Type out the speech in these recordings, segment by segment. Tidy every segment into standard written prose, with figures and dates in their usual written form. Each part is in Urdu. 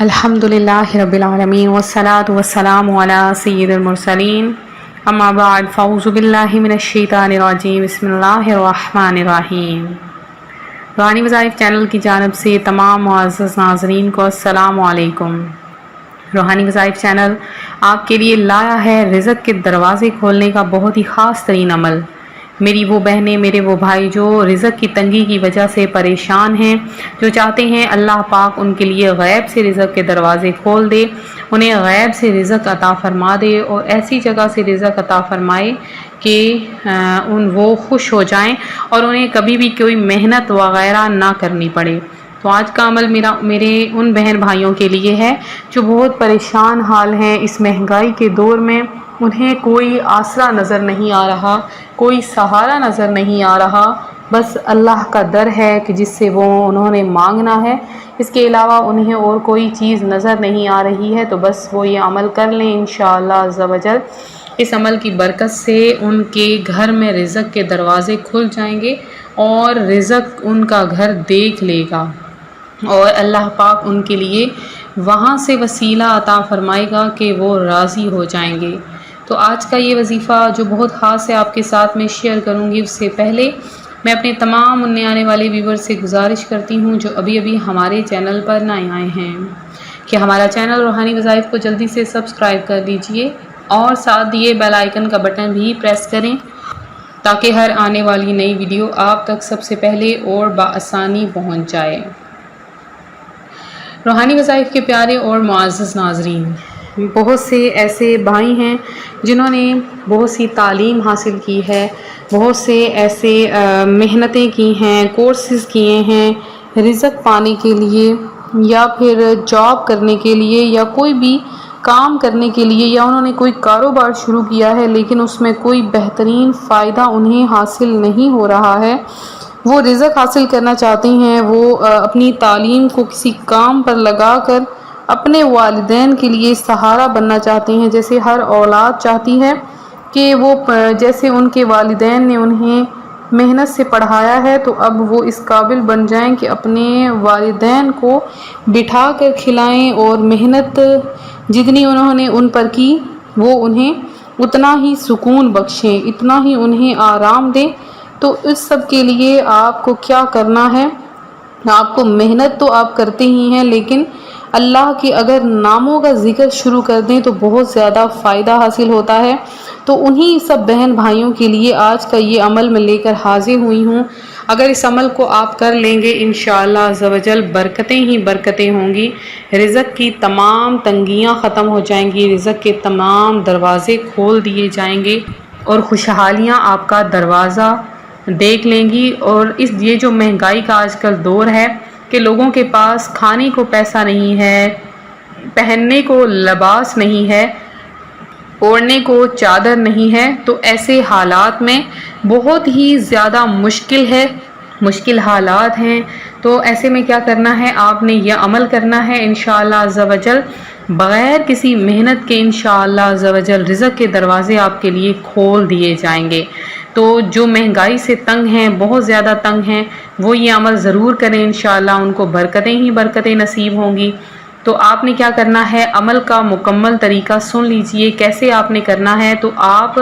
الحمدللہ رب العالمین والصلاة والسلام علی سید المرسلین اما بعد فاعوذ باللہ من الشیطان الرجیم بسم اللہ الرحمن الرحیم۔ روحانی وظائف چینل کی جانب سے تمام معزز ناظرین کو السلام علیکم۔ روحانی وظائف چینل آپ کے لیے لایا ہے رزق کے دروازے کھولنے کا بہت ہی خاص ترین عمل۔ میری وہ بہنیں، میرے وہ بھائی جو رزق کی تنگی کی وجہ سے پریشان ہیں، جو چاہتے ہیں اللہ پاک ان کے لیے غیب سے رزق کے دروازے کھول دے، انہیں غیب سے رزق عطا فرما دے اور ایسی جگہ سے رزق عطا فرمائے کہ وہ خوش ہو جائیں اور انہیں کبھی بھی کوئی محنت وغیرہ نہ کرنی پڑے۔ تو آج کا عمل میرے ان بہن بھائیوں کے لیے ہے جو بہت پریشان حال ہیں اس مہنگائی کے دور میں، انہیں کوئی آسرا نظر نہیں آ رہا، کوئی سہارا نظر نہیں آ رہا، بس اللہ کا در ہے کہ جس سے انہوں نے مانگنا ہے، اس کے علاوہ انہیں اور کوئی چیز نظر نہیں آ رہی ہے۔ تو بس وہ یہ عمل کر لیں انشاءاللہ عز و جل، اس عمل کی برکت سے ان کے گھر میں رزق کے دروازے کھل جائیں گے اور رزق ان کا گھر دیکھ لے گا اور اللہ پاک ان کے لیے وہاں سے وسیلہ عطا فرمائے گا کہ وہ راضی ہو جائیں گے۔ تو آج کا یہ وظیفہ جو بہت خاص ہے آپ کے ساتھ میں شیئر کروں گی، اس سے پہلے میں اپنے تمام آنے والے ویور سے گزارش کرتی ہوں جو ابھی ہمارے چینل پر نہ آئے ہیں کہ ہمارا چینل روحانی وظائف کو جلدی سے سبسکرائب کر دیجئے اور ساتھ دیے بیل آئیکن کا بٹن بھی پریس کریں تاکہ ہر آنے والی نئی ویڈیو آپ تک سب سے پہلے اور بآسانی پہنچ جائے۔ روحانی وظائف کے پیارے اور معزز ناظرین، بہت سے ایسے بھائی ہیں جنہوں نے بہت سی تعلیم حاصل کی ہے، بہت سے ایسے محنتیں کی ہیں، کورسز کیے ہیں رزق پانے کے لیے یا پھر جاب کرنے کے لیے یا کوئی بھی کام کرنے کے لیے، یا انہوں نے کوئی کاروبار شروع کیا ہے لیکن اس میں کوئی بہترین فائدہ انہیں حاصل نہیں ہو رہا ہے۔ وہ رزق حاصل کرنا چاہتے ہیں، وہ اپنی تعلیم کو کسی کام پر لگا کر اپنے والدین کے لیے سہارا بننا چاہتے ہیں، جیسے ہر اولاد چاہتی ہے کہ وہ جیسے ان کے والدین نے انہیں محنت سے پڑھایا ہے تو اب وہ اس قابل بن جائیں کہ اپنے والدین کو بٹھا کر کھلائیں اور محنت جتنی انہوں نے ان پر کی وہ انہیں اتنا ہی سکون بخشیں، اتنا ہی انہیں آرام دیں۔ تو اس سب کے لیے آپ کو کیا کرنا ہے؟ آپ کو محنت تو آپ کرتے ہی ہیں، لیکن اللہ کے اگر ناموں کا ذکر شروع کر دیں تو بہت زیادہ فائدہ حاصل ہوتا ہے۔ تو انہی سب بہن بھائیوں کے لیے آج کا یہ عمل میں لے کر حاضر ہوئی ہوں۔ اگر اس عمل کو آپ کر لیں گے انشاءاللہ عز و جل برکتیں ہی برکتیں ہوں گی، رزق کی تمام تنگیاں ختم ہو جائیں گی، رزق کے تمام دروازے کھول دیے جائیں گے اور خوشحالیاں آپ کا دروازہ دیکھ لیں گی۔ اور یہ جو مہنگائی کا آج کل دور ہے کہ لوگوں کے پاس کھانے کو پیسہ نہیں ہے، پہننے کو لباس نہیں ہے، اوڑھنے کو چادر نہیں ہے، تو ایسے حالات میں بہت ہی زیادہ مشکل حالات ہیں۔ تو ایسے میں کیا کرنا ہے؟ آپ نے یہ عمل کرنا ہے انشاءاللہ عز و جل، بغیر کسی محنت کے انشاءاللہ عز و جل رزق کے دروازے آپ کے لیے کھول دیے جائیں گے۔ تو جو مہنگائی سے تنگ ہیں، بہت زیادہ تنگ ہیں، وہ یہ عمل ضرور کریں انشاءاللہ، ان کو برکتیں ہی برکتیں نصیب ہوں گی۔ تو آپ نے کیا کرنا ہے؟ عمل کا مکمل طریقہ سن لیجئے کیسے آپ نے کرنا ہے۔ تو آپ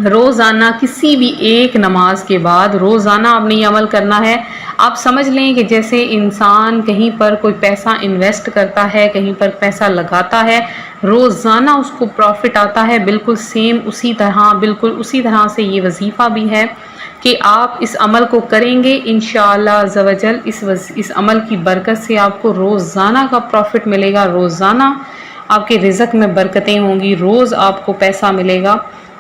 روزانہ کسی بھی ایک نماز کے بعد روزانہ آپ نے یہ عمل کرنا ہے۔ آپ سمجھ لیں کہ جیسے انسان کہیں پر کوئی پیسہ انویسٹ کرتا ہے، کہیں پر پیسہ لگاتا ہے، روزانہ اس کو پروفٹ آتا ہے، بالکل اسی طرح سے یہ وظیفہ بھی ہے کہ آپ اس عمل کو کریں گے انشاءاللہ عز و جل، اس عمل کی برکت سے آپ کو روزانہ کا پروفٹ ملے گا، روزانہ آپ کے رزق میں برکتیں ہوں گی، روز آپ کو پیسہ ملے گا۔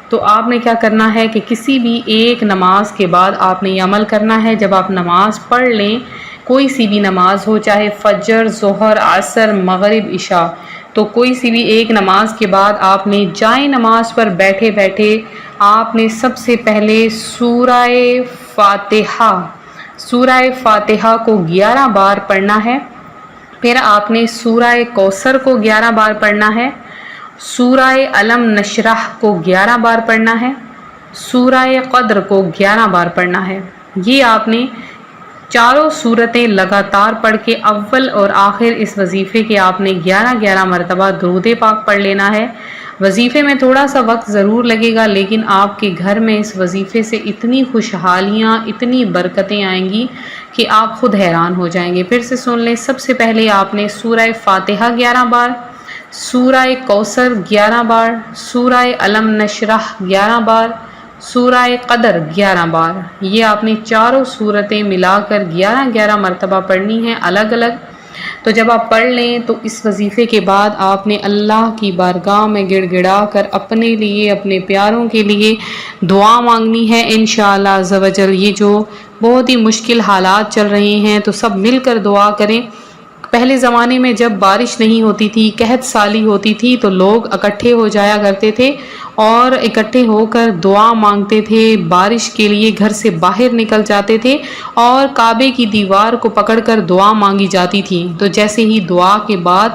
تو آپ نے کیا کرنا ہے کہ کسی بھی ایک نماز کے بعد آپ نے یہ عمل کرنا ہے۔ جب آپ نماز پڑھ لیں، کوئی سی بھی نماز ہو، چاہے فجر، ظہر، عصر، مغرب، عشاء، تو کوئی سی بھی ایک نماز کے بعد آپ نے جائے نماز پر بیٹھے بیٹھے آپ نے سب سے پہلے سورہ فاتحہ کو 11 بار پڑھنا ہے، پھر آپ نے سورہ کوثر کو 11 بار پڑھنا ہے، سورہ علم نشرح کو 11 بار پڑھنا ہے، سورہ قدر کو 11 بار پڑھنا ہے۔ یہ آپ نے چاروں صورتیں لگاتار پڑھ کے اول اور آخر اس وظیفے کے آپ نے 11 مرتبہ درود پاک پڑھ لینا ہے۔ وظیفے میں تھوڑا سا وقت ضرور لگے گا، لیکن آپ کے گھر میں اس وظیفے سے اتنی خوشحالیاں، اتنی برکتیں آئیں گی کہ آپ خود حیران ہو جائیں گے۔ پھر سے سن لیں، سب سے پہلے آپ نے سورہ فاتحہ 11 بار، سورہ کوثر 11 بار، سورہ علم نشرح 11 بار، سورہ قدر 11 بار، یہ آپ نے چاروں صورتیں ملا کر 11 مرتبہ پڑھنی ہیں الگ الگ۔ تو جب آپ پڑھ لیں تو اس وظیفے کے بعد آپ نے اللہ کی بارگاہ میں گڑ گڑا کر اپنے لیے، اپنے پیاروں کے لیے دعا مانگنی ہے انشاءاللہ عز و جل۔ یہ جو بہت ہی مشکل حالات چل رہے ہیں تو سب مل کر دعا کریں۔ پہلے زمانے میں جب بارش نہیں ہوتی تھی، قحط سالی ہوتی تھی، تو لوگ اکٹھے ہو جایا کرتے تھے اور اکٹھے ہو کر دعا مانگتے تھے، بارش کے لیے گھر سے باہر نکل جاتے تھے اور کعبے کی دیوار کو پکڑ کر دعا مانگی جاتی تھی۔ تو جیسے ہی دعا کے بعد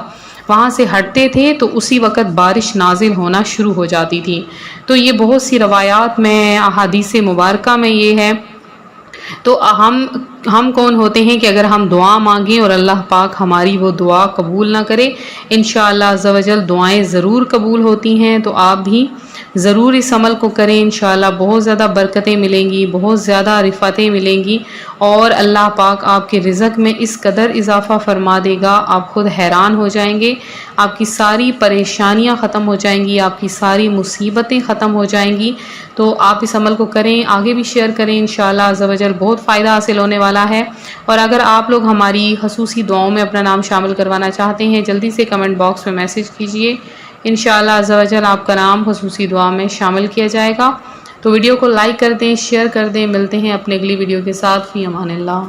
وہاں سے ہٹتے تھے تو اسی وقت بارش نازل ہونا شروع ہو جاتی تھی۔ تو یہ بہت سی روایات میں، احادیث مبارکہ میں یہ ہے۔ تو ہم کون ہوتے ہیں کہ اگر ہم دعا مانگیں اور اللہ پاک ہماری وہ دعا قبول نہ کرے؟ انشاءاللہ عز و جل دعائیں ضرور قبول ہوتی ہیں، تو آپ بھی ضرور اس عمل کو کریں۔ انشاءاللہ بہت زیادہ برکتیں ملیں گی، بہت زیادہ رفعتیں ملیں گی، اور اللہ پاک آپ کے رزق میں اس قدر اضافہ فرما دے گا، آپ خود حیران ہو جائیں گے۔ آپ کی ساری پریشانیاں ختم ہو جائیں گی، آپ کی ساری مصیبتیں ختم ہو جائیں گی۔ تو آپ اس عمل کو کریں، آگے بھی شیئر کریں، انشاءاللہ عز و جل بہت فائدہ حاصل ہونے والا ہے۔ اور اگر آپ لوگ ہماری خصوصی دعاؤں میں اپنا نام شامل کروانا چاہتے ہیں، جلدی سے کمنٹ باکس میں میسج کیجئے، انشاءاللہ عز و جل آپ کا نام خصوصی دعا میں شامل کیا جائے گا۔ تو ویڈیو کو لائک کر دیں، شیئر کر دیں۔ ملتے ہیں اپنے اگلی ویڈیو کے ساتھ، فی امان اللہ۔